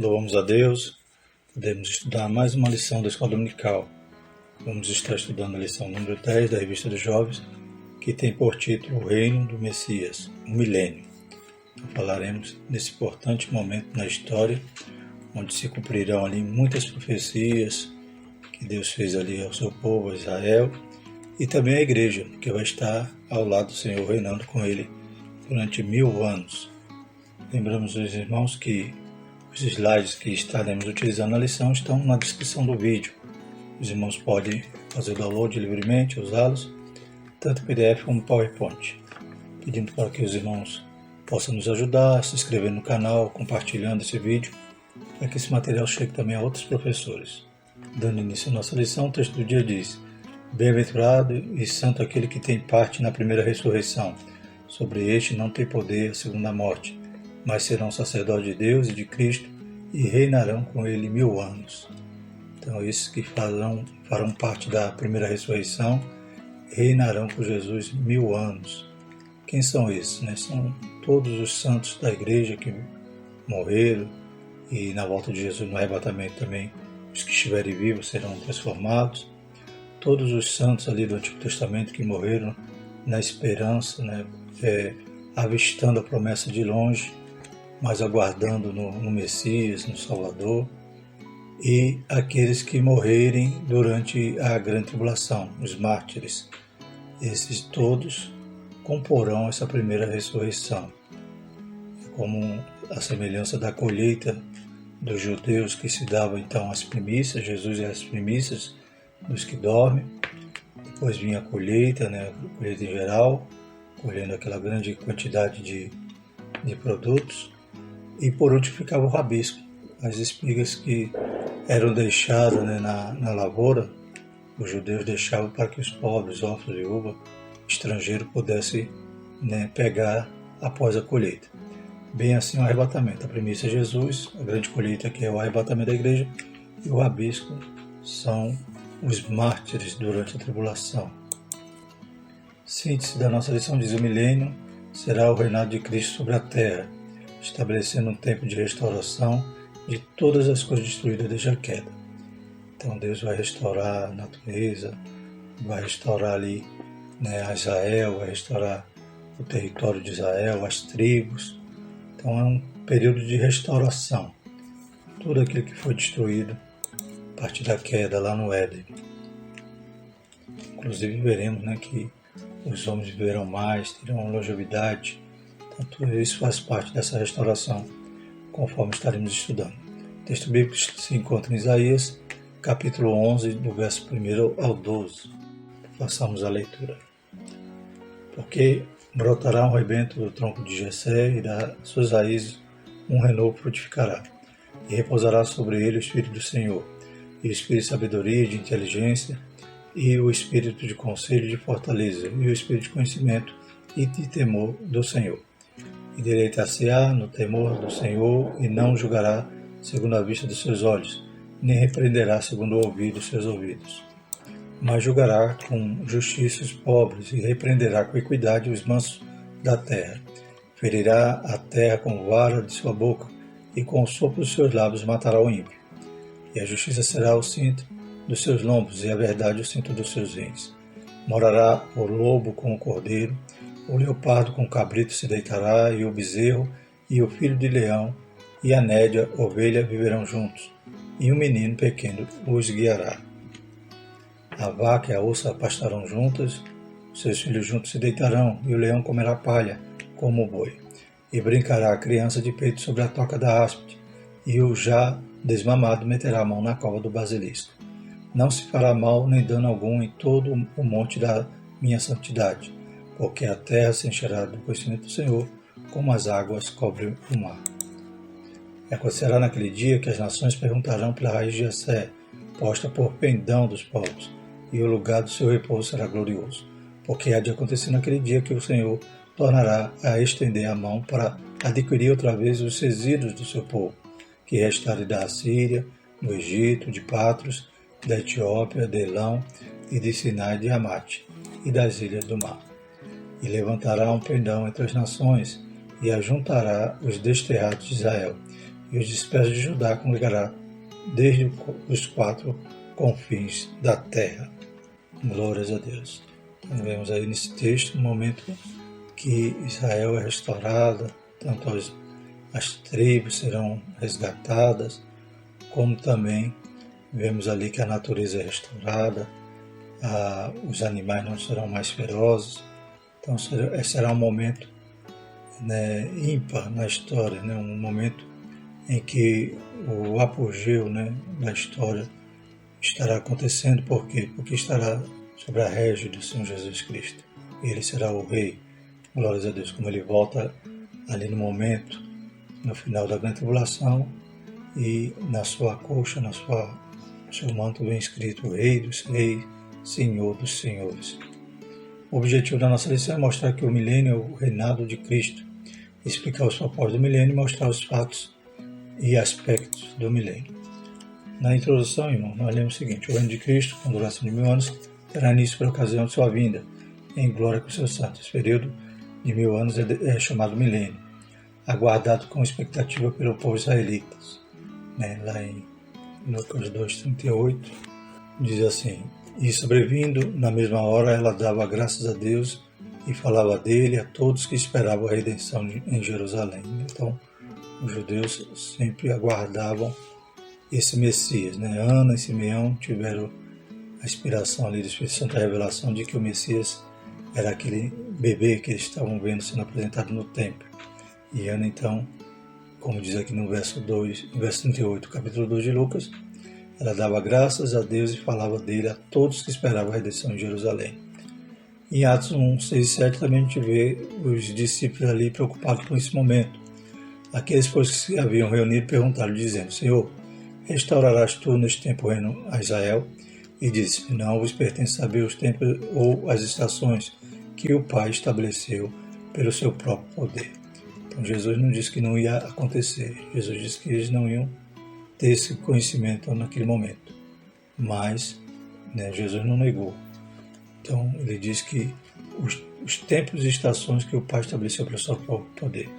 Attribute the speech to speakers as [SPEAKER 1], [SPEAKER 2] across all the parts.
[SPEAKER 1] Louvamos a Deus, podemos estudar mais uma lição da Escola Dominical. Vamos estar estudando a lição número 10 da Revista dos Jovens, que tem por título O Reino do Messias, o Milênio. Então, falaremos nesse importante momento na história, onde se cumprirão ali muitas profecias que Deus fez ali ao seu povo, a Israel, e também a Igreja, que vai estar ao lado do Senhor, reinando com Ele durante 1000 anos. Lembramos os irmãos que os slides que estaremos utilizando na lição estão na descrição do vídeo. Os irmãos podem fazer o download livremente, usá-los, tanto PDF como PowerPoint. Pedindo para que os irmãos possam nos ajudar, se inscrever no canal, compartilhando esse vídeo, para que esse material chegue também a outros professores. Dando início à nossa lição, o texto do dia diz: Bem-aventurado e santo aquele que tem parte na primeira ressurreição. Sobre este não tem poder a segunda morte, mas serão sacerdotes de Deus e de Cristo e reinarão com ele 1000 anos. Então, esses que farão parte da primeira ressurreição reinarão com Jesus 1000 anos. Quem são esses? São todos os santos da igreja que morreram e na volta de Jesus no arrebatamento também os que estiverem vivos serão transformados. Todos os santos ali do Antigo Testamento que morreram na esperança, avistando a promessa de longe, mas aguardando no Messias, no Salvador, e aqueles que morrerem durante a grande tribulação, os mártires. Esses todos comporão essa primeira ressurreição, como a semelhança da colheita dos judeus que se dava então as primícias. Jesus é as primícias dos que dormem, depois vinha a colheita, a colheita em geral, colhendo aquela grande quantidade de produtos, e por último ficava o rabisco, as espigas que eram deixadas na lavoura. Os judeus deixavam para que os pobres, órfãos de viúva, estrangeiros, pudessem pegar após a colheita. Bem assim o arrebatamento. A primícia é Jesus, a grande colheita que é o arrebatamento da igreja, e o rabisco são os mártires durante a tribulação. Síntese da nossa lição diz: o milênio será o reinado de Cristo sobre a terra, estabelecendo um tempo de restauração de todas as coisas destruídas desde a queda. Então Deus vai restaurar a natureza, vai restaurar ali a Israel, vai restaurar o território de Israel, as tribos. Então é um período de restauração. Tudo aquilo que foi destruído a partir da queda lá no Éden. Inclusive veremos que os homens viverão mais, terão longevidade. Então tudo isso faz parte dessa restauração, conforme estaremos estudando. O texto bíblico se encontra em Isaías, capítulo 11, do verso 1 ao 12. Façamos a leitura. Porque brotará um rebento do tronco de Jessé, e das suas raízes um renovo frutificará. E repousará sobre ele o Espírito do Senhor, e o Espírito de sabedoria e de inteligência, e o Espírito de conselho e de fortaleza, e o Espírito de conhecimento e de temor do Senhor. E deleitar-se-á no temor do Senhor, e não julgará segundo a vista dos seus olhos, nem repreenderá segundo o ouvir dos seus ouvidos. Mas julgará com justiça os pobres, e repreenderá com equidade os mansos da terra. Ferirá a terra com vara de sua boca, e com o sopro dos seus lábios matará o ímpio. E a justiça será o cinto dos seus lombos, e a verdade o cinto dos seus rins. Morará o lobo com o cordeiro, o leopardo com o cabrito se deitará, e o bezerro, e o filho de leão, e a nédia, ovelha, viverão juntos, e um menino pequeno os guiará. A vaca e a ossa pastarão juntas, os seus filhos juntos se deitarão, e o leão comerá palha, como o boi. E brincará a criança de peito sobre a toca da áspide, e o já desmamado meterá a mão na cova do basilisco. Não se fará mal nem dano algum em todo o monte da minha santidade, porque a terra se encherá do conhecimento do Senhor, como as águas cobrem o mar. E acontecerá naquele dia que as nações perguntarão pela raiz de Jessé, posta por pendão dos povos, e o lugar do seu repouso será glorioso, porque há de acontecer naquele dia que o Senhor tornará a estender a mão para adquirir outra vez os resíduos do seu povo, que restarem da Assíria, do Egito, de Patros, da Etiópia, de Elão e de Sinai de Amate, e das ilhas do mar. E levantará um pendão entre as nações, e ajuntará os desterrados de Israel, e os dispersos de Judá congregará desde os 4 confins da terra. Glórias a Deus. Então vemos aí nesse texto um momento que Israel é restaurada, tanto as tribos serão resgatadas, como também vemos ali que a natureza é restaurada, os animais não serão mais ferozes. Então será um momento, né, ímpar na história, né, um momento em que o apogeu, né, da história estará acontecendo. Por quê? Porque estará sobre a régide do Senhor Jesus Cristo. Ele será o Rei. Glórias a Deus, como ele volta ali no momento, no final da grande tribulação, e na sua coxa, no seu manto vem escrito Rei dos Reis, Senhor dos Senhores. O objetivo da nossa lição é mostrar que o milênio é o reinado de Cristo, explicar os propósitos do milênio e mostrar os fatos e aspectos do milênio. Na introdução, irmão, nós lemos o seguinte: o reino de Cristo, com duração de 1000 anos, terá início por ocasião de sua vinda, em glória com seus santos. Esse período de 1000 anos é chamado milênio, aguardado com expectativa pelo povo israelita. Lá em Lucas 2,38, diz assim: e sobrevindo, na mesma hora, ela dava graças a Deus e falava dele a todos que esperavam a redenção em Jerusalém. Então, os judeus sempre aguardavam esse Messias, né? Ana e Simeão tiveram a inspiração ali do Espírito Santo, a revelação de que o Messias era aquele bebê que eles estavam vendo sendo apresentado no templo. E Ana, então, como diz aqui no verso 38, capítulo 2 de Lucas, ela dava graças a Deus e falava dele a todos que esperavam a redenção em Jerusalém. Em Atos 1, 6 e 7 também a gente vê os discípulos ali preocupados com esse momento. Aqueles, pois, que se haviam reunido perguntaram, dizendo: Senhor, restaurarás tu neste tempo o reino a Israel? E disse: não vos pertence saber os tempos ou as estações que o Pai estabeleceu pelo seu próprio poder. Então Jesus não disse que não ia acontecer, Jesus disse que eles não iam ter esse conhecimento naquele momento. Mas, né, Jesus não negou. Então ele diz que os tempos e estações que o Pai estabeleceu pelo seu próprio poder.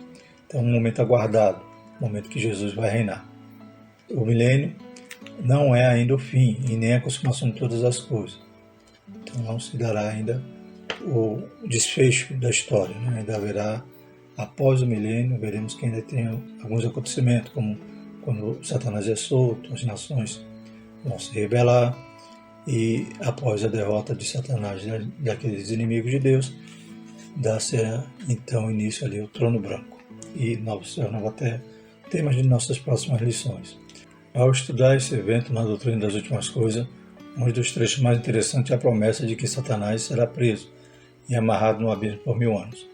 [SPEAKER 1] Então um momento aguardado, um momento que Jesus vai reinar. O milênio não é ainda o fim e nem a consumação de todas as coisas. Então não se dará ainda o desfecho da história, né? Ainda haverá, após o milênio, veremos que ainda tem alguns acontecimentos, como quando Satanás é solto, as nações vão se rebelar, e após a derrota de Satanás e daqueles inimigos de Deus, dá-se então início ali ao trono branco e novo céu, nova terra, temas de nossas próximas lições. Ao estudar esse evento na doutrina das últimas coisas, um dos trechos mais interessantes é a promessa de que Satanás será preso e amarrado no abismo por 1000 anos.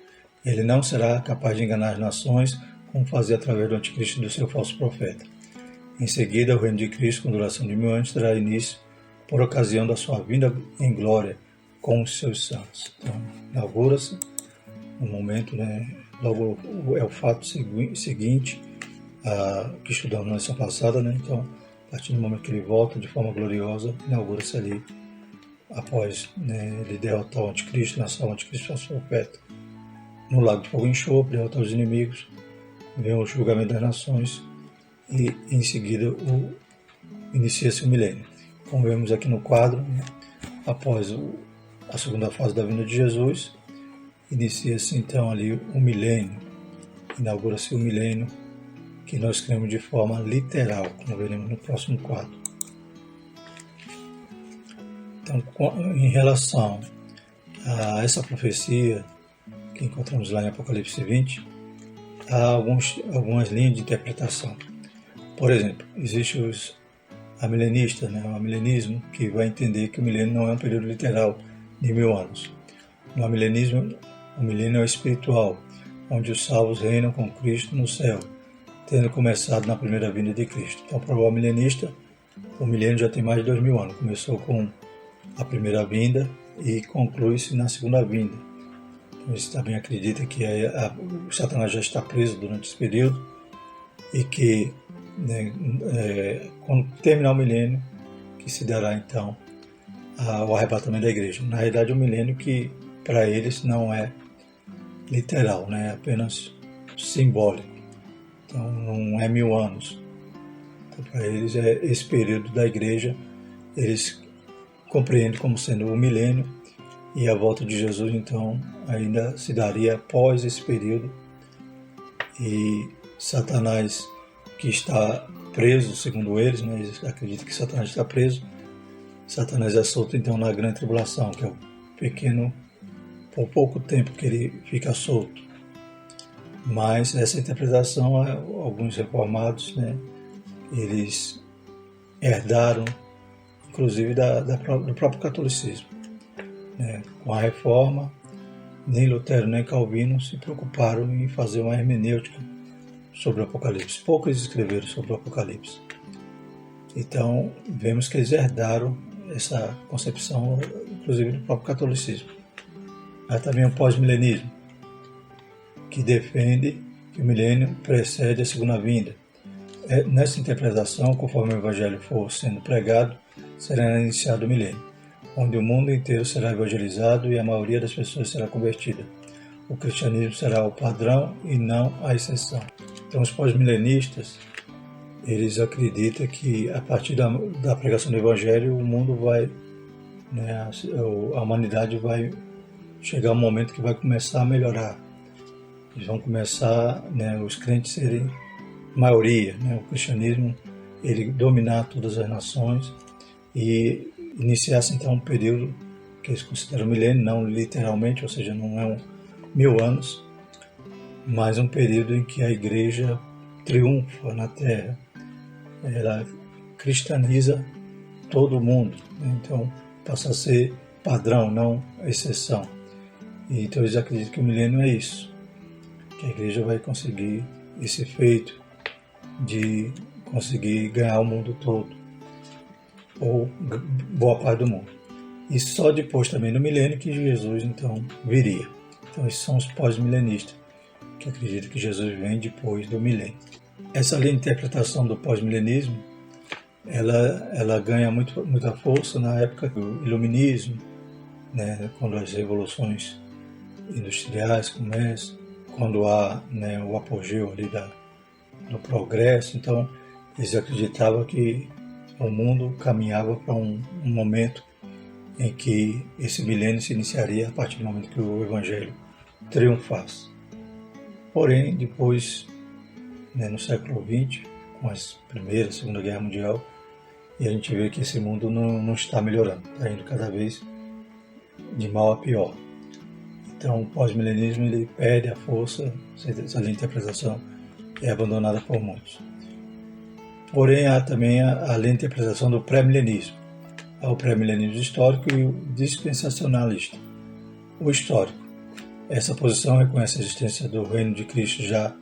[SPEAKER 1] Ele não será capaz de enganar as nações, como fazia através do anticristo e do seu falso profeta. Em seguida, o reino de Cristo, com duração de 1000 anos, terá início por ocasião da sua vinda em glória com os seus santos. Então, inaugura-se no momento, né, logo é o fato seguinte que estudamos na lição passada, né? Então, a partir do momento que ele volta de forma gloriosa, inaugura-se ali, após, né, ele derrotar o anticristo, lançar o anticristo falso profeta no lago de fogo e enxofre, derrotar os inimigos, vem o julgamento das nações e em seguida inicia-se o milênio. Como vemos aqui no quadro, né, após a segunda fase da vinda de Jesus, inicia-se então ali o milênio, inaugura-se o milênio, que nós cremos de forma literal, como veremos no próximo quadro. Então, em relação a essa profecia que encontramos lá em Apocalipse 20, há algumas linhas de interpretação. Por exemplo, existe a milenista, né, o milenismo, que vai entender que o milênio não é um período literal de 1000 anos. No milenismo, o milênio é espiritual, onde os salvos reinam com Cristo no céu, tendo começado na primeira vinda de Cristo. Então, para o milenista, o milênio já tem mais de 2000 anos. Começou com a primeira vinda e conclui-se na segunda vinda. Então, eles também acreditam que o Satanás já está preso durante esse período e que, né, quando terminar o milênio, que se dará então o arrebatamento da igreja. Na realidade, o milênio que para eles não é literal, né, é apenas simbólico. Então não é 1000 anos. Então, para eles, esse período da igreja, eles compreendem como sendo o milênio, e a volta de Jesus, então, ainda se daria após esse período. E Satanás, que está preso, segundo eles, né, eles acreditam que Satanás está preso. Satanás é solto, então, na grande tribulação, que é o pequeno, por pouco tempo que ele fica solto. Mas essa interpretação, alguns reformados, né, eles herdaram, inclusive, do próprio catolicismo. Né? Com a reforma, nem Lutero nem Calvino se preocuparam em fazer uma hermenêutica sobre o Apocalipse. Poucos escreveram sobre o Apocalipse. Então, vemos que eles herdaram essa concepção, inclusive, do próprio catolicismo. Há também o pós-milenismo, que defende que o milênio precede a segunda vinda. Nessa interpretação, conforme o Evangelho for sendo pregado, será iniciado o milênio, onde o mundo inteiro será evangelizado e a maioria das pessoas será convertida. O cristianismo será o padrão e não a exceção. Então, os pós-milenistas, eles acreditam que a partir da pregação do Evangelho, o mundo vai, né, a humanidade vai chegar um momento que vai começar a melhorar. Eles vão começar, né, os crentes serem maioria, né, o cristianismo ele dominar todas as nações e iniciar-se então um período que eles consideram milênio, não literalmente, ou seja, não é 1000 anos, mas um período em que a igreja triunfa na terra, ela cristianiza todo o mundo, né? Então passa a ser padrão, não exceção. E então eles acreditam que o milênio é isso, que a igreja vai conseguir esse feito de conseguir ganhar o mundo todo, ou boa parte do mundo. E só depois também do milênio que Jesus então viria. Então esses são os pós-milenistas, que acreditam que Jesus vem depois do milênio. Essa linha de interpretação do pós-milenismo, ela ganha muita força na época do iluminismo, né, quando as revoluções industriais começam, quando há, né, o apogeu ali do progresso. Então eles acreditavam que o mundo caminhava para um momento em que esse milênio se iniciaria a partir do momento que o Evangelho triunfasse. Porém, depois, né, no século XX, com a Primeira e Segunda Guerra Mundial, e a gente vê que esse mundo não está melhorando, está indo cada vez de mal a pior. Então, o pós-milenismo ele perde a força, essa interpretação é abandonada por muitos. Porém, há também a interpretação do pré-milenismo. Há o pré-milenismo histórico e o dispensacionalista. O histórico. Essa posição reconhece a existência do reino de Cristo já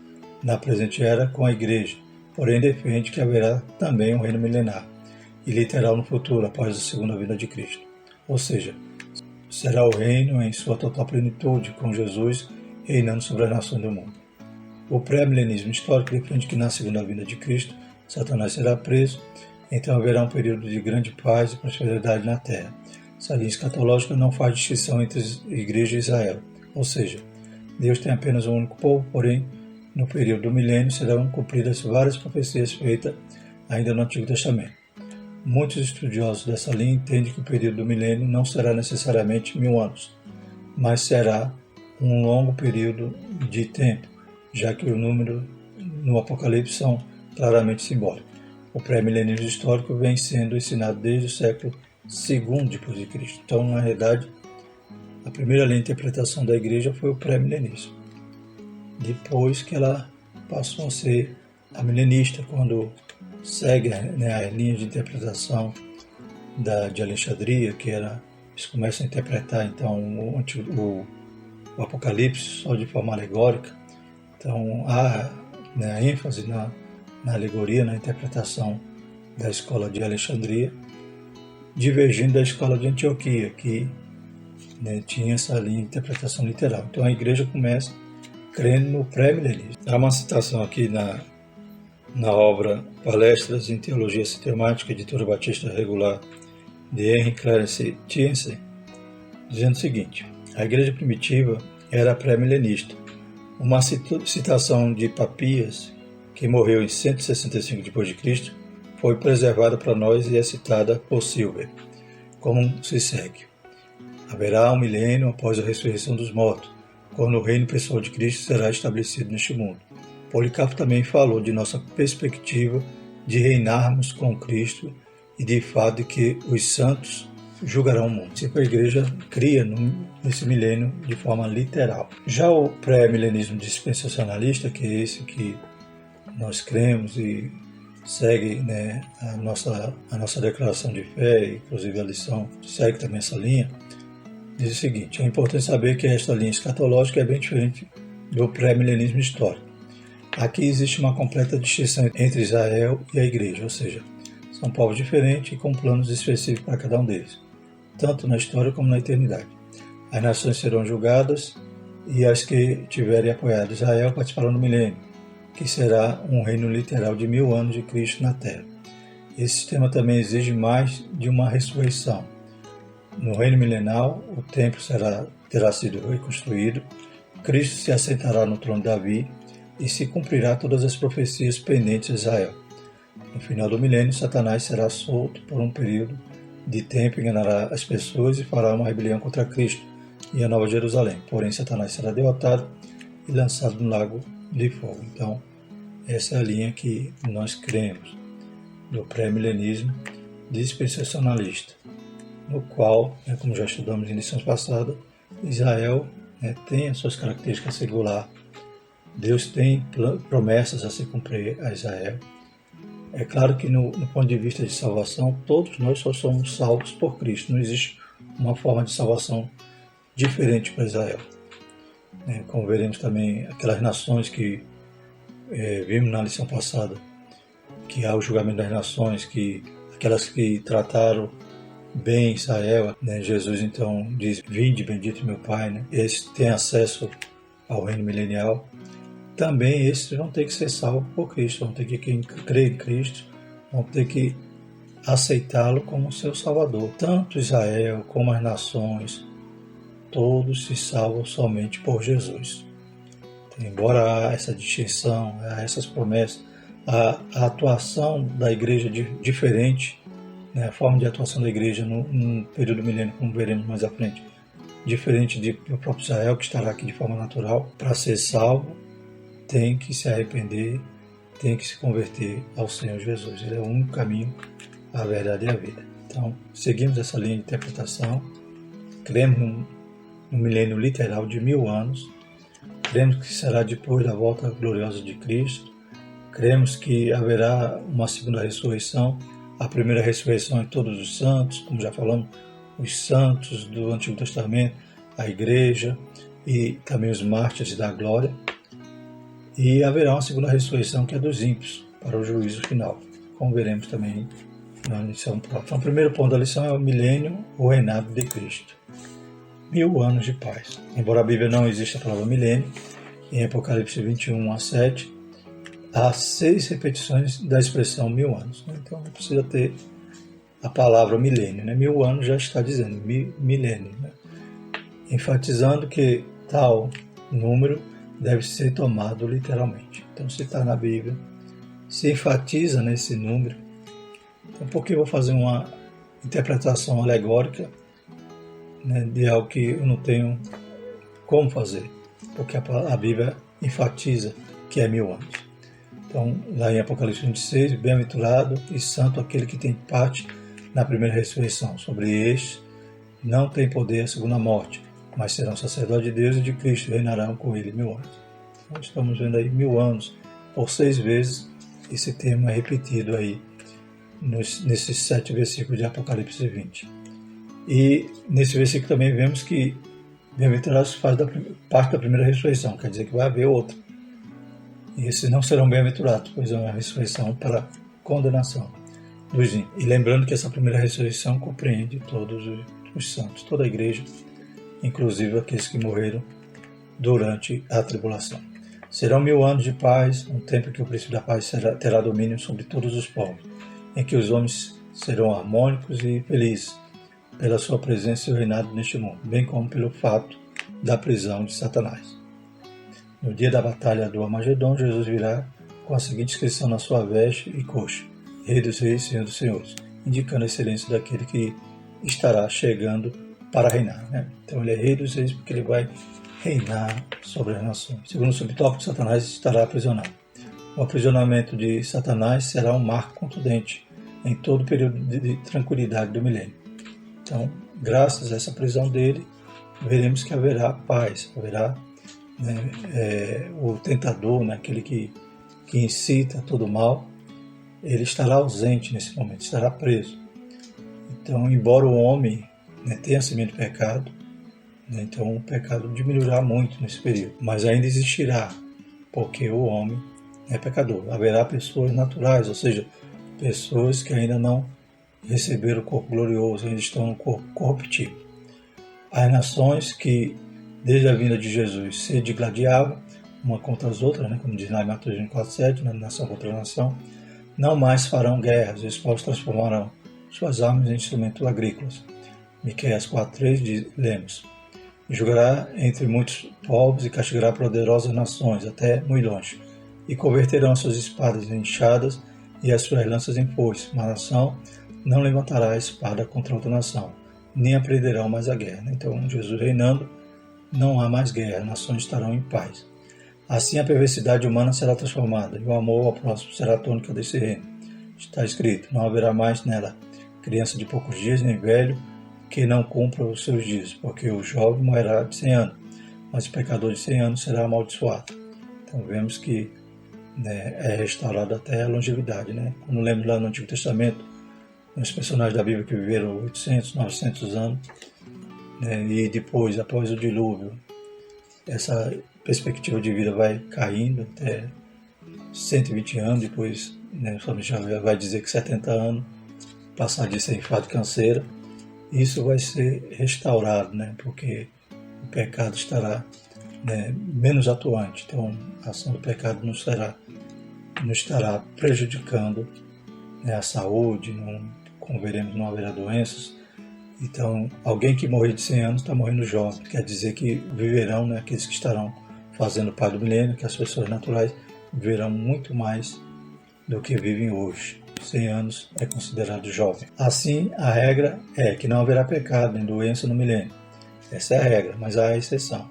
[SPEAKER 1] na presente era com a igreja, porém defende que haverá também um reino milenar e literal no futuro, após a segunda vinda de Cristo. Ou seja, será o reino em sua total plenitude, com Jesus reinando sobre as nações do mundo. O pré-milenismo histórico defende que na segunda vinda de Cristo, Satanás será preso, então haverá um período de grande paz e prosperidade na terra. Essa linha escatológica não faz distinção entre a igreja e Israel, ou seja, Deus tem apenas um único povo, porém, no período do milênio serão cumpridas várias profecias feitas ainda no Antigo Testamento. Muitos estudiosos dessa linha entendem que o período do milênio não será necessariamente 1000 anos, mas será um longo período de tempo, já que o número no Apocalipse são claramente simbólicos. O pré-milenismo histórico vem sendo ensinado desde o século II depois de Cristo. Então, na realidade, a primeira linha de interpretação da igreja foi o pré-milenismo. Depois que ela passou a ser a milenista, quando segue, né, as linhas de interpretação de Alexandria, que era, eles começam a interpretar então o Apocalipse só de forma alegórica. Então há, né, ênfase na alegoria, na interpretação da escola de Alexandria, divergindo da escola de Antioquia, que, né, tinha essa linha de interpretação literal. Então a igreja começa crendo no pré-milenismo. Há uma citação aqui na obra Palestras em Teologia Sistemática, editora Batista Regular, de Henry Clarence Tiersen, dizendo o seguinte: a igreja primitiva era pré-milenista. Uma citação de Papias, que morreu em 165 d.C., foi preservada para nós e é citada por Silver, como se segue. Haverá um milênio após a ressurreição dos mortos, quando o reino pessoal de Cristo será estabelecido neste mundo. Policarpo também falou de nossa perspectiva de reinarmos com Cristo e de fato de que os santos julgarão o mundo. Sempre a igreja cria nesse milênio de forma literal. Já o pré-milenismo dispensacionalista, que é esse que nós cremos e segue, né, a nossa declaração de fé, inclusive a lição segue também essa linha, diz o seguinte: é importante saber que esta linha escatológica é bem diferente do pré-milenismo histórico. Aqui existe uma completa distinção entre Israel e a igreja, ou seja, são povos diferentes e com planos específicos para cada um deles, tanto na história como na eternidade. As nações serão julgadas e as que tiverem apoiado Israel participarão do milênio, que será um reino literal de 1000 anos de Cristo na Terra. Esse sistema também exige mais de uma ressurreição. No reino milenal, o templo terá sido reconstruído, Cristo se assentará no trono de Davi e se cumprirá todas as profecias pendentes a Israel. No final do milênio, Satanás será solto por um período de tempo, enganará as pessoas e fará uma rebelião contra Cristo e a Nova Jerusalém. Porém, Satanás será derrotado e lançado no lago de fogo. Então, essa é a linha que nós cremos do pré-milenismo dispensacionalista, no qual, como já estudamos em lições passadas, Israel tem as suas características singulares. Deus tem promessas a se cumprir a Israel. É claro que no ponto de vista de salvação, todos nós só somos salvos por Cristo. Não existe uma forma de salvação diferente para Israel. Como veremos também aquelas nações que vimos na lição passada, que há o julgamento das nações, que aquelas que trataram bem Israel, Jesus então diz: vinde bendito meu Pai, esses têm acesso ao reino milenial. Também esses vão ter que ser salvos por Cristo, vão ter que crer em Cristo, vão ter que aceitá-lo como seu Salvador. Tanto Israel como as nações, todos se salvam somente por Jesus. Então, embora há essa distinção, há essas promessas, a atuação da igreja diferente, a forma de atuação da igreja no período milênio, como veremos mais à frente, diferente do próprio Israel, que estará aqui de forma natural. Para ser salvo, tem que se arrepender, tem que se converter ao Senhor Jesus. Ele é o único caminho, a verdade e a vida. Então, seguimos essa linha de interpretação, cremos no milênio literal de 1000 anos, cremos que será depois da volta gloriosa de Cristo, cremos que haverá uma segunda ressurreição. A primeira ressurreição é todos os santos, como já falamos, os santos do Antigo Testamento, a igreja e também os mártires da glória. E haverá uma segunda ressurreição, que é dos ímpios, para o juízo final, como veremos também na lição próxima. Então, o primeiro ponto da lição é o milênio, o reinado de Cristo. 1000 anos de paz. Embora a Bíblia não exista a palavra milênio, em Apocalipse 21:7, há 6 repetições da expressão 1000 anos. Então, não precisa ter a palavra milênio. 1000 anos já está dizendo milênio, enfatizando que tal número deve ser tomado literalmente. Então, se está na Bíblia, se enfatiza nesse número. Então, por que eu vou fazer uma interpretação alegórica de algo que eu não tenho como fazer? Porque a Bíblia enfatiza que é 1000 anos. Então, lá em Apocalipse 26, bem-aventurado e santo aquele que tem parte na primeira ressurreição. Sobre este não tem poder a segunda morte, mas serão sacerdotes de Deus e de Cristo, e reinarão com ele 1000 anos. Então, estamos vendo aí 1000 anos, por 6 vezes, esse termo é repetido aí, nesses 7 versículos de Apocalipse 20. E nesse versículo também vemos que bem-aventurados faz parte da primeira ressurreição, quer dizer que vai haver outra. E esses não serão bem-aventurados, pois é uma ressurreição para condenação dos ímpios. E lembrando que essa primeira ressurreição compreende todos os santos, toda a igreja, inclusive aqueles que morreram durante a tribulação. Serão 1000 anos de paz, um tempo em que o príncipe da paz terá domínio sobre todos os povos, em que os homens serão harmônicos e felizes pela sua presença e o reinado neste mundo, bem como pelo fato da prisão de Satanás. No dia da batalha do Armagedon, Jesus virá com a seguinte inscrição na sua veste e coxa: Rei dos Reis, Senhor dos Senhores, indicando a excelência daquele que estará chegando para reinar, né? Então ele é Rei dos Reis porque ele vai reinar sobre as nações. Segundo o subtópico, Satanás estará aprisionado. O aprisionamento de Satanás será um marco contundente em todo o período de tranquilidade do milênio. Então, graças a essa prisão dele, veremos que haverá paz, haverá, né, o tentador, né, aquele que incita todo o mal, ele estará ausente nesse momento, estará preso. Então, embora o homem, né, tenha semente de pecado, né, então o pecado diminuirá muito nesse período, mas ainda existirá, porque o homem é pecador. Haverá pessoas naturais, ou seja, pessoas que ainda não receberam o corpo glorioso, ainda estão no corpo corruptível. As nações que, desde a vinda de Jesus, se digladiavam uma contra as outras, né, como diz lá em Mateus 24:7, né, nação contra nação, não mais farão guerras, os povos transformarão suas armas em instrumentos agrícolas. Miqueias 4:3 lemos: julgará entre muitos povos e castigará poderosas nações, até muito longe, e converterão suas espadas em enxadas e as suas lanças em foices. Uma nação não levantará a espada contra outra nação, nem aprenderão mais a guerra. Então, Jesus reinando, não há mais guerra, nações estarão em paz. Assim a perversidade humana será transformada, e o amor ao próximo será a tônica desse reino. Está escrito: não haverá mais nela criança de poucos dias, nem velho que não cumpra os seus dias, porque o jovem morrerá de 100 anos, mas o pecador de 100 anos será amaldiçoado. Então vemos que, né, é restaurada até a longevidade, né? Quando lemos lá no Antigo Testamento, os personagens da Bíblia que viveram 800, 900 anos, né, e depois, após o dilúvio, essa perspectiva de vida vai caindo até 120 anos, depois, né, já vai dizer que 70 anos, passar disso é infarto e canseira. Isso vai ser restaurado, né, porque o pecado estará, né, menos atuante. Então, a ação do pecado não estará prejudicando, né, a saúde, como veremos, não haverá doenças. Então, alguém que morrer de 100 anos está morrendo jovem. Quer dizer que viverão, né, aqueles que estarão fazendo parte do milênio, que as pessoas naturais viverão muito mais do que vivem hoje. 100 anos é considerado jovem. Assim, a regra é que não haverá pecado nem doença no milênio. Essa é a regra, mas há a exceção.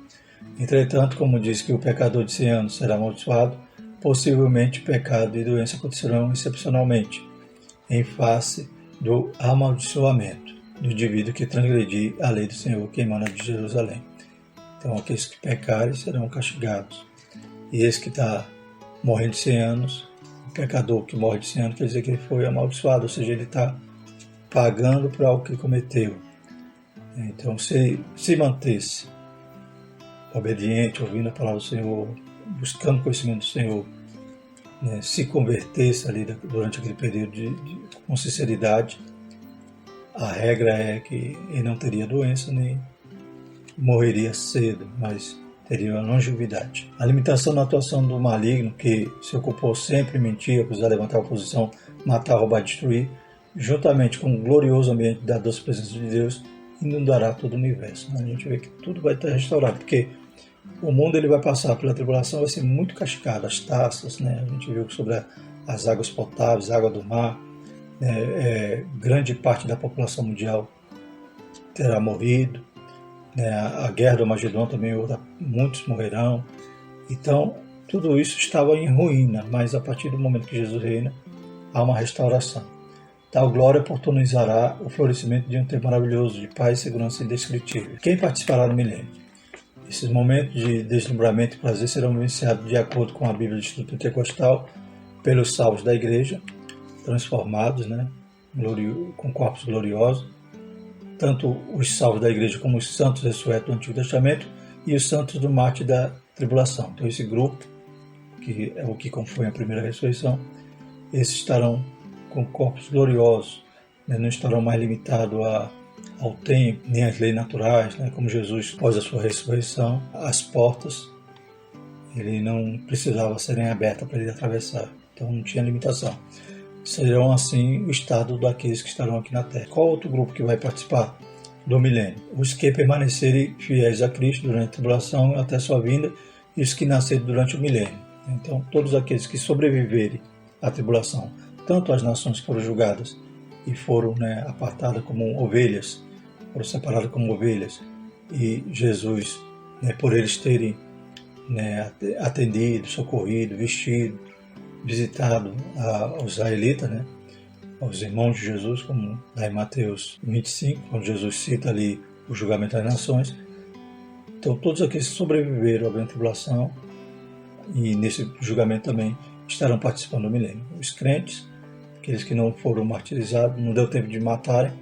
[SPEAKER 1] Entretanto, como diz que o pecador de 100 anos será amaldiçoado, possivelmente pecado e doença acontecerão excepcionalmente, em face do amaldiçoamento do indivíduo que transgredir a lei do Senhor que emana de Jerusalém. Então, aqueles que pecarem serão castigados. E esse que está morrendo de 100 anos, o pecador que morre de 100 anos, quer dizer que ele foi amaldiçoado, ou seja, ele está pagando por algo que ele cometeu. Então, se mantesse obediente, ouvindo a palavra do Senhor, buscando conhecimento do Senhor, né, se convertesse ali durante aquele período com sinceridade, a regra é que ele não teria doença nem morreria cedo, mas teria uma longevidade. A limitação na atuação do maligno, que se ocupou sempre em mentir, acusar, levantar oposição, matar, roubar e destruir, juntamente com o glorioso ambiente da doce presença de Deus, inundará todo o universo. A gente vê que tudo vai estar restaurado, porque o mundo ele vai passar pela tribulação, vai ser muito castigado, as taças, né? A gente viu sobre as águas potáveis, a água do mar, grande parte da população mundial terá morrido, né? A guerra do Magedon também, muitos morrerão. Então, tudo isso estava em ruína, mas a partir do momento que Jesus reina, há uma restauração. Tal glória oportunizará o florescimento de um tempo maravilhoso de paz e segurança indescritível. Quem participará do milênio? Esses momentos de deslumbramento e prazer serão vivenciados de acordo com a Bíblia do Instituto Pentecostal pelos salvos da igreja, transformados, né, com corpos gloriosos, tanto os salvos da igreja como os santos ressurretos do Antigo Testamento e os santos do mártir da tribulação. Então esse grupo, que é o que compõe a primeira ressurreição, esses estarão com corpos gloriosos, né, não estarão mais limitados ao tempo, nem às leis naturais, né, como Jesus, após a sua ressurreição, as portas, ele não precisava serem abertas para ele atravessar, então não tinha limitação. Serão assim o estado daqueles que estarão aqui na Terra. Qual outro grupo que vai participar do milênio? Os que permanecerem fiéis a Cristo durante a tribulação até sua vinda e os que nascerem durante o milênio. Então, todos aqueles que sobreviverem à tribulação, tanto as nações que foram julgadas e foram, né, apartadas como ovelhas, foram separadas como ovelhas, e Jesus, né, por eles terem, né, atendido, socorrido, vestido, visitado aos israelitas, né, aos irmãos de Jesus, como lá em Mateus 25, onde Jesus cita ali o julgamento das nações. Então, todos aqueles que sobreviveram à grande tribulação e nesse julgamento também estarão participando do milênio. Os crentes, aqueles que não foram martirizados, não deu tempo de matarem,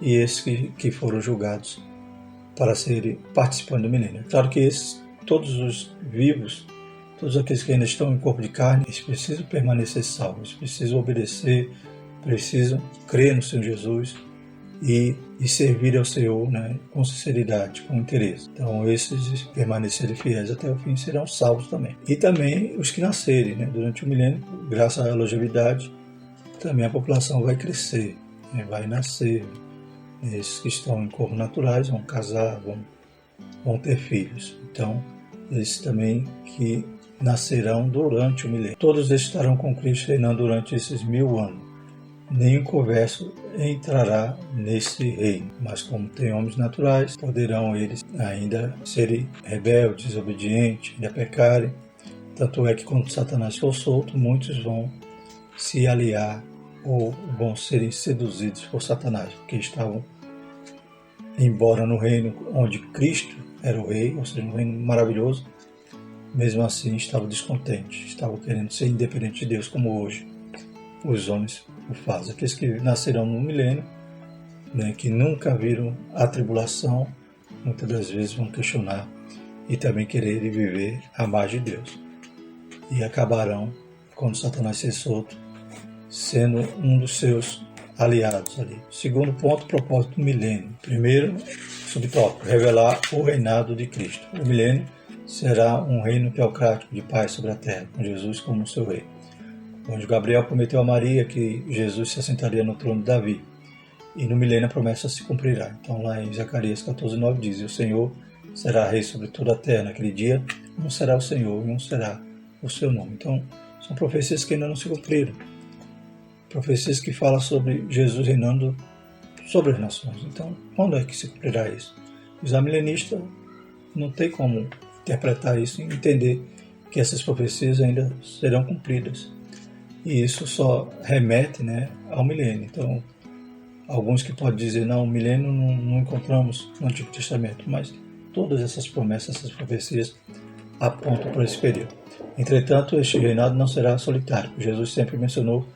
[SPEAKER 1] e esses que foram julgados para serem participantes do milênio. Claro que esses, todos os vivos, todos aqueles que ainda estão em corpo de carne, eles precisam permanecer salvos, precisam obedecer, precisam crer no Senhor Jesus e servir ao Senhor, né, com sinceridade, com interesse. Então esses permanecerem fiéis até o fim serão salvos também. E também os que nascerem, né, durante o milênio, graças à longevidade, também a população vai crescer, né, vai nascer. Esses que estão em corpos naturais vão casar, vão ter filhos. Então, esses também que nascerão durante o milênio. Todos estarão com Cristo reinando durante esses 1000 anos. Nenhum converso entrará nesse reino, mas como tem homens naturais, poderão eles ainda serem rebeldes, desobedientes, ainda pecarem. Tanto é que quando Satanás for solto, muitos vão se aliar ou vão serem seduzidos por Satanás, porque estavam, embora no reino onde Cristo era o rei, ou seja, um reino maravilhoso, mesmo assim estavam descontentes, estavam querendo ser independentes de Deus, como hoje os homens o fazem. Aqueles que nascerão no milênio, né, que nunca viram a tribulação, muitas das vezes vão questionar e também querer viver a mais de Deus. E acabarão, quando Satanás ser solto, sendo um dos seus aliados ali. Segundo ponto, propósito do milênio. Primeiro, subtópico, revelar o reinado de Cristo. O milênio será um reino teocrático de paz sobre a terra, com Jesus como seu rei. Onde Gabriel prometeu a Maria que Jesus se assentaria no trono de Davi. E no milênio a promessa se cumprirá. Então lá em Zacarias 14:9 diz: o Senhor será rei sobre toda a terra. Naquele dia, um será o Senhor e um será o seu nome. Então, são profecias que ainda não se cumpriram. Profecias que falam sobre Jesus reinando sobre as nações. Então, quando é que se cumprirá isso? Os amilenistas não tem como interpretar isso e entender que essas profecias ainda serão cumpridas. E isso só remete, né, ao milênio. Então, alguns que podem dizer, não, o milênio não encontramos no Antigo Testamento, mas todas essas promessas, essas profecias apontam para esse período. Entretanto, este reinado não será solitário. Jesus sempre mencionou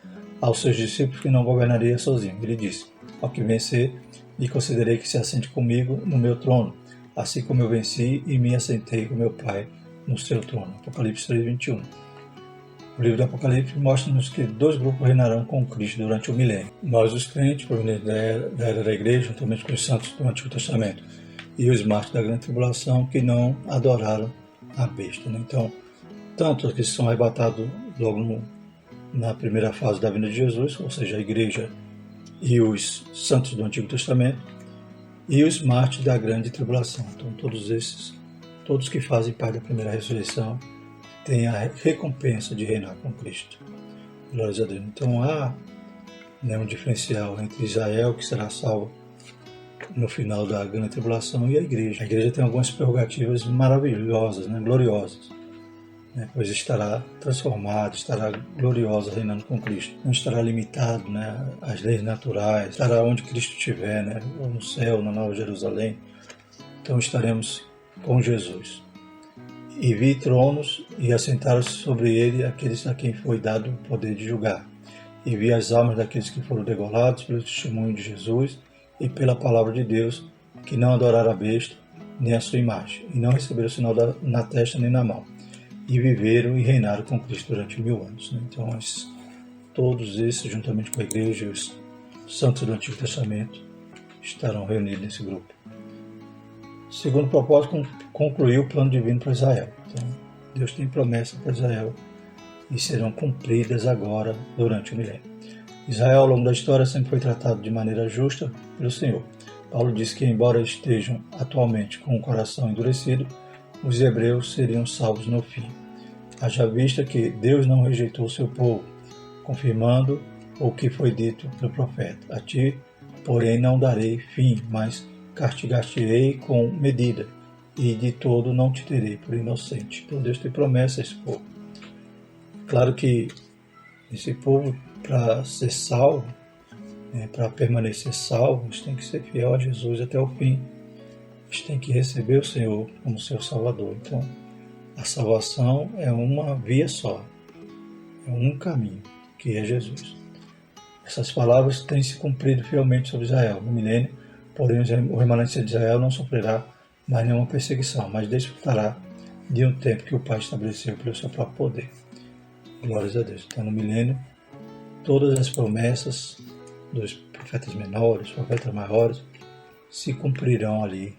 [SPEAKER 1] aos seus discípulos que não governaria sozinho. Ele disse: ao que vencer, lhe concederei que se assente comigo no meu trono, assim como eu venci e me assentei com meu Pai no seu trono. Apocalipse 3:21. O livro do Apocalipse mostra-nos que 2 grupos reinarão com Cristo durante o milênio. Nós, os crentes, provenientes da era da igreja, juntamente com os santos do Antigo Testamento, e os mártires da grande tribulação que não adoraram a besta. Né? Então, tanto os que são arrebatados logo na primeira fase da vinda de Jesus, ou seja, a igreja e os santos do Antigo Testamento, e os mártires da grande tribulação. Então, todos esses, todos que fazem parte da primeira ressurreição, têm a recompensa de reinar com Cristo. Glórias a Deus. Então, há, né, um diferencial entre Israel, que será salvo no final da grande tribulação, e a igreja. A igreja tem algumas prerrogativas maravilhosas, né, gloriosas. Pois estará transformado, estará gloriosa reinando com Cristo. Não estará limitado, né, às leis naturais, estará onde Cristo estiver, né, ou no céu, na Nova Jerusalém. Então estaremos com Jesus. E vi tronos e assentaram-se sobre ele aqueles a quem foi dado o poder de julgar. E vi as almas daqueles que foram degolados pelo testemunho de Jesus e pela palavra de Deus, que não adoraram a besta, nem a sua imagem, e não receberam o sinal na testa nem na mão. E viveram e reinaram com Cristo durante 1000 anos. Né? Então, todos esses, juntamente com a igreja e os santos do Antigo Testamento, estarão reunidos nesse grupo. Segundo propósito, concluir o plano divino para Israel. Então, Deus tem promessa para Israel e serão cumpridas agora durante o milênio. Israel, ao longo da história, sempre foi tratado de maneira justa pelo Senhor. Paulo diz que, embora estejam atualmente com o coração endurecido, os hebreus seriam salvos no fim. Haja vista que Deus não rejeitou o seu povo, confirmando o que foi dito pelo profeta. A ti, porém, não darei fim, mas castigar-te-ei com medida, e de todo não te terei por inocente. Então Deus tem promessa a esse povo. Claro que esse povo, para ser salvo, para permanecer salvo, eles têm que ser fiel a Jesus até o fim. Eles têm que receber o Senhor como seu Salvador. Então, a salvação é uma via só, é um caminho, que é Jesus. Essas palavras têm se cumprido fielmente sobre Israel no milênio, porém o remanente de Israel não sofrerá mais nenhuma perseguição, mas desfrutará de um tempo que o Pai estabeleceu pelo seu próprio poder. Glórias a Deus. Então, no milênio, todas as promessas dos profetas menores, profetas maiores, se cumprirão ali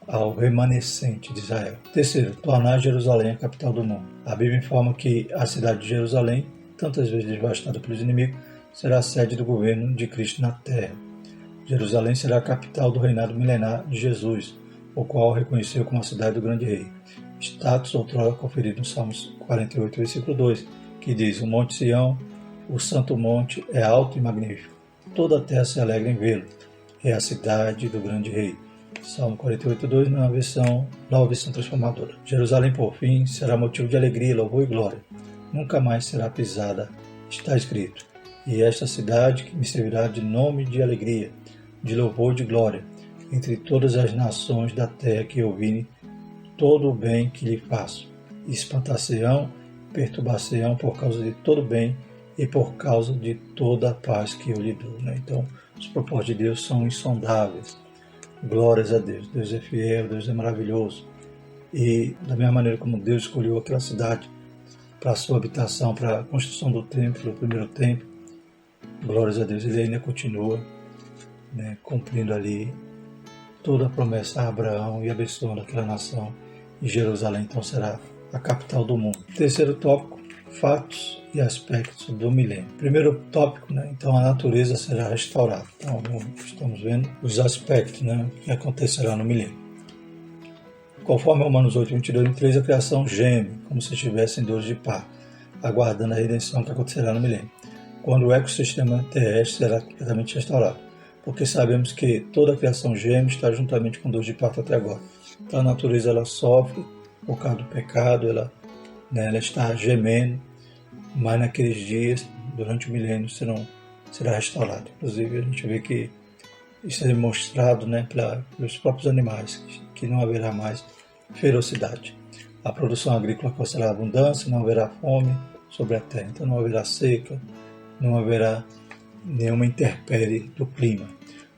[SPEAKER 1] ao remanescente de Israel. Terceiro, tornar Jerusalém a capital do mundo. A Bíblia informa que a cidade de Jerusalém, tantas vezes devastada pelos inimigos, será a sede do governo de Cristo na terra. Jerusalém será a capital do reinado milenar de Jesus, o qual reconheceu como a cidade do grande rei. Status outrora conferido no Salmos 48, versículo 2, que diz: o Monte Sião, o santo monte, é alto e magnífico. Toda a terra se alegra em vê-lo. É a cidade do grande rei. Salmo 48:2, nova versão transformadora. Jerusalém, por fim, será motivo de alegria, louvor e glória. Nunca mais será pisada, está escrito. E esta cidade que me servirá de nome de alegria, de louvor e de glória, entre todas as nações da terra que ouvirem todo o bem que lhe faço. Espantar-se-ão, perturbar-se-ão por causa de todo o bem e por causa de toda a paz que eu lhe dou. Então, os propósitos de Deus são insondáveis. Glórias a Deus. Deus é fiel, Deus é maravilhoso. E da mesma maneira como Deus escolheu aquela cidade para a sua habitação, para a construção do templo, o primeiro templo, glórias a Deus, Ele ainda continua cumprindo ali toda a promessa a Abraão e abençoando aquela nação. E Jerusalém então será a capital do mundo. Terceiro tópico, fatos e aspectos do milênio. Primeiro tópico, então a natureza será restaurada. Então estamos vendo os aspectos que acontecerá no milênio. Conforme Romanos 8, 22 e 23, a criação geme, como se estivesse em dores de parto, aguardando a redenção que acontecerá no milênio, quando o ecossistema terrestre será completamente restaurado. Porque sabemos que toda a criação geme está juntamente com dores de parto até agora. Então a natureza ela sofre por causa do pecado, ela está gemendo, mas naqueles dias, durante o milênio, será restaurado. Inclusive, a gente vê que isso é demonstrado pelos próprios animais, que não haverá mais ferocidade. A produção agrícola alcançará abundância, não haverá fome sobre a terra, então não haverá seca, não haverá nenhuma intempérie do clima.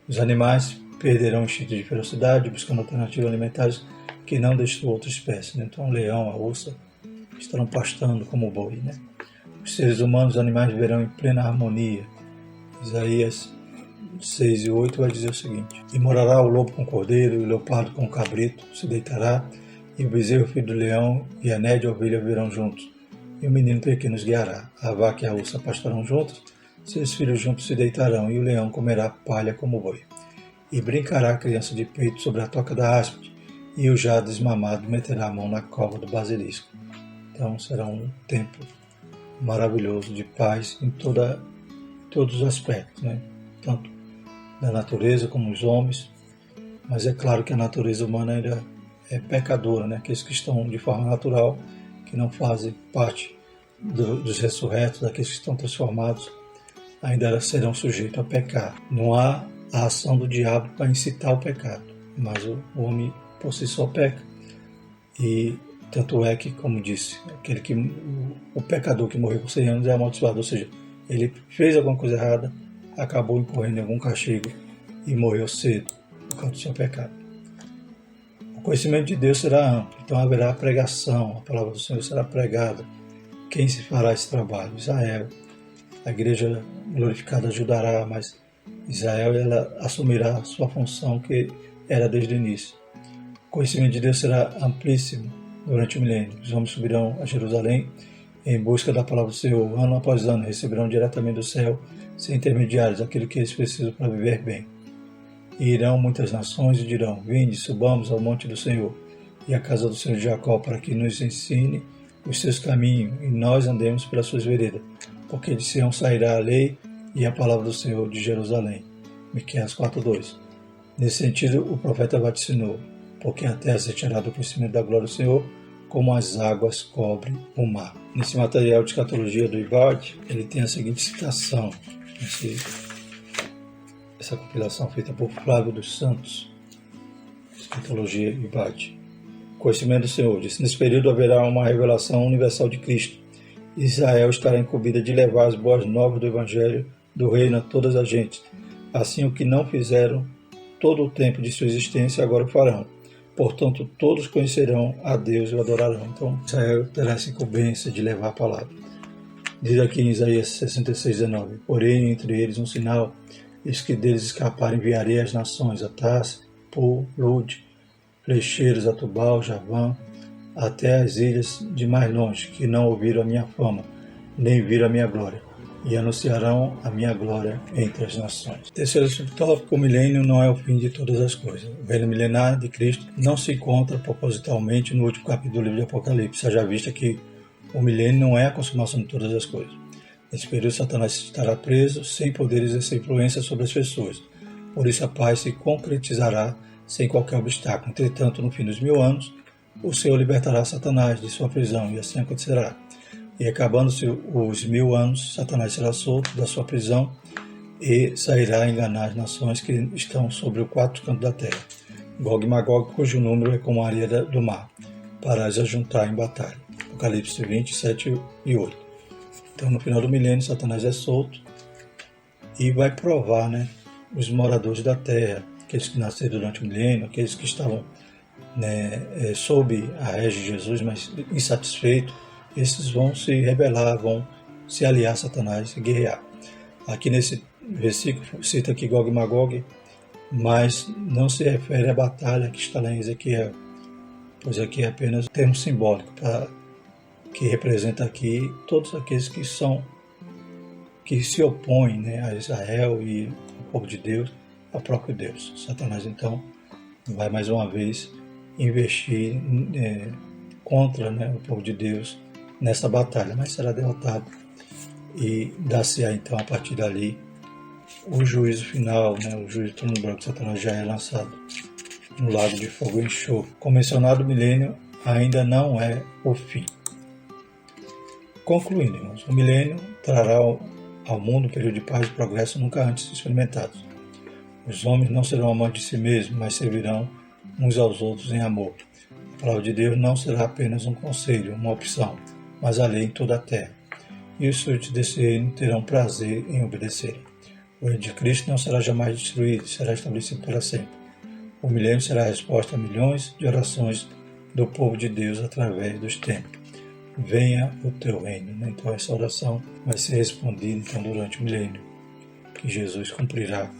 [SPEAKER 1] Os animais perderão o instinto de ferocidade, buscando alternativas alimentares que não destruam outra espécie. Então o leão, a ursa, estarão pastando como boi. Os seres humanos e os animais viverão em plena harmonia. Isaías 6 e 8 vai dizer o seguinte: e morará o lobo com o cordeiro, e o leopardo com o cabrito, se deitará, e o bezerro filho do leão e a nédia ovelha viverão juntos, e o menino pequeno os guiará. A vaca e a ursa pastarão juntos, seus filhos juntos se deitarão, e o leão comerá palha como boi. E brincará a criança de peito sobre a toca da áspide, e o já desmamado meterá a mão na cova do basilisco. Então será um tempo maravilhoso de paz em todos os aspectos, tanto da natureza como os homens, mas é claro que a natureza humana ainda é pecadora, aqueles que estão de forma natural, que não fazem parte dos ressurretos, daqueles que estão transformados, ainda serão sujeitos a pecar. Não há a ação do diabo para incitar o pecado, mas o homem por si só peca. E tanto é que, como disse, o pecador que morreu com 100 anos é amaldiçoado, ou seja, ele fez alguma coisa errada, acabou incorrendo em algum castigo e morreu cedo por causa do seu pecado. O conhecimento de Deus será amplo, então haverá pregação, a palavra do Senhor será pregada. Quem se fará esse trabalho? Israel. A igreja glorificada ajudará, mas Israel ela assumirá sua função que era desde o início. O conhecimento de Deus será amplíssimo durante o milênio. Os homens subirão a Jerusalém em busca da palavra do Senhor, ano após ano, receberão diretamente do céu, sem intermediários, aquilo que eles precisam para viver bem. E irão muitas nações e dirão: vinde, subamos ao monte do Senhor e à casa do Senhor de Jacó, para que nos ensine os seus caminhos, e nós andemos pelas suas veredas. Porque de Sião sairá a lei e a palavra do Senhor de Jerusalém. Miqueias 4:2. Nesse sentido, o profeta vaticinou, porque a terra se encherá do conhecimento da glória do Senhor, como as águas cobrem o mar. Nesse material de escatologia do IBAD, ele tem a seguinte citação, essa compilação feita por Flávio dos Santos, escatologia IBAD. Conhecimento do Senhor, disse: nesse período haverá uma revelação universal de Cristo. Israel estará incumbida de levar as boas novas do Evangelho do Reino a todas as gentes. Assim, o que não fizeram todo o tempo de sua existência, agora o farão. Portanto, todos conhecerão a Deus e o adorarão. Então, Israel terá essa incumbência de levar a palavra. Diz aqui em Isaías 66:19: porém, entre eles um sinal, eis que deles escaparem enviarei as nações, a Tarse, Pul, Lud, flecheiros, a Tubal, Javã, até as ilhas de mais longe, que não ouviram a minha fama, nem viram a minha glória, e anunciarão a minha glória entre as nações. Terceiro subtópico: o milênio não é o fim de todas as coisas. O reino milenar de Cristo não se encontra propositalmente no último capítulo do livro de Apocalipse, haja vista que o milênio não é a consumação de todas as coisas. Nesse período, Satanás estará preso, sem poder exercer influência sobre as pessoas. Por isso, a paz se concretizará sem qualquer obstáculo. Entretanto, no fim dos 1000 anos, o Senhor libertará Satanás de sua prisão, e assim acontecerá. E acabando-se os 1000 anos, Satanás será solto da sua prisão e sairá a enganar as nações que estão sobre os 4 cantos da terra, Gog e Magog, cujo número é como a areia do mar, para as ajuntar em batalha. Apocalipse 20, 7 e 8. Então, no final do milênio, Satanás é solto e vai provar, os moradores da terra, aqueles que nasceram durante o milênio, aqueles que estavam sob a régia de Jesus, mas insatisfeitos, esses vão se rebelar, vão se aliar a Satanás e guerrear. Aqui nesse versículo cita aqui Gog e Magog, mas não se refere à batalha que está lá em Ezequiel, pois aqui é apenas um termo simbólico que representa aqui todos aqueles que se opõem a Israel e ao povo de Deus, ao próprio Deus. Satanás então vai mais uma vez investir contra o povo de Deus nessa batalha, mas será derrotado e dar-se-á então a partir dali o juízo final, o juízo do trono branco. Satanás já é lançado no lago de fogo e enxofre. Como mencionado, o milênio ainda não é o fim. Concluindo, irmãos, o milênio trará ao mundo um período de paz e progresso nunca antes experimentados. Os homens não serão amantes de si mesmos, mas servirão uns aos outros em amor. A palavra de Deus não será apenas um conselho, uma opção, mas a lei em toda a terra. E os súditos desse reino terão prazer em obedecerem. O reino de Cristo não será jamais destruído, será estabelecido para sempre. O milênio será a resposta a milhões de orações do povo de Deus através dos tempos. Venha o teu reino. Então essa oração vai ser respondida durante o milênio, que Jesus cumprirá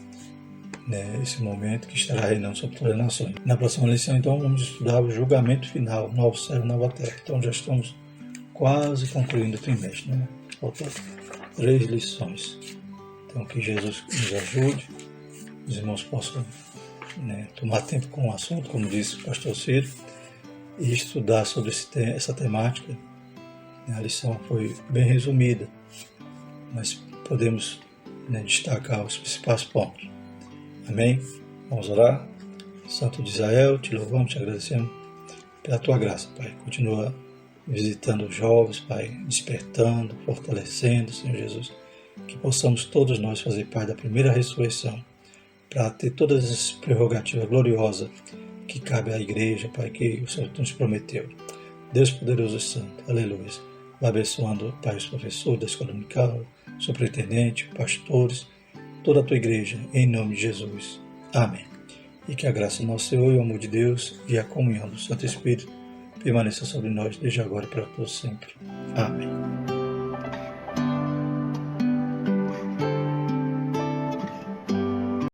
[SPEAKER 1] esse momento, que estará reinando sobre todas as nações. Na próxima lição, então, vamos estudar o julgamento final, novo céu e nova terra. Então já estamos quase concluindo o trimestre. Faltam 3 lições. Então que Jesus nos ajude, os irmãos possam tomar tempo com o assunto, como disse o pastor Ciro, e estudar sobre essa temática. A lição foi bem resumida, mas podemos destacar os principais pontos. Amém? Vamos orar? Santo de Israel, te louvamos, te agradecemos pela tua graça, Pai. Continua visitando os jovens, Pai, despertando, fortalecendo, Senhor Jesus, que possamos todos nós fazer parte da primeira ressurreição, para ter todas as prerrogativas gloriosas que cabe à igreja, Pai, que o Senhor nos prometeu. Deus poderoso e santo, aleluia. Vai abençoando, Pai, os professores da escola dominical, superintendente, pastores, toda a tua igreja, em nome de Jesus. Amém. E que a graça do nosso Senhor e o amor de Deus e a comunhão do Santo Espírito permaneça sobre nós desde agora e para todos sempre. Amém.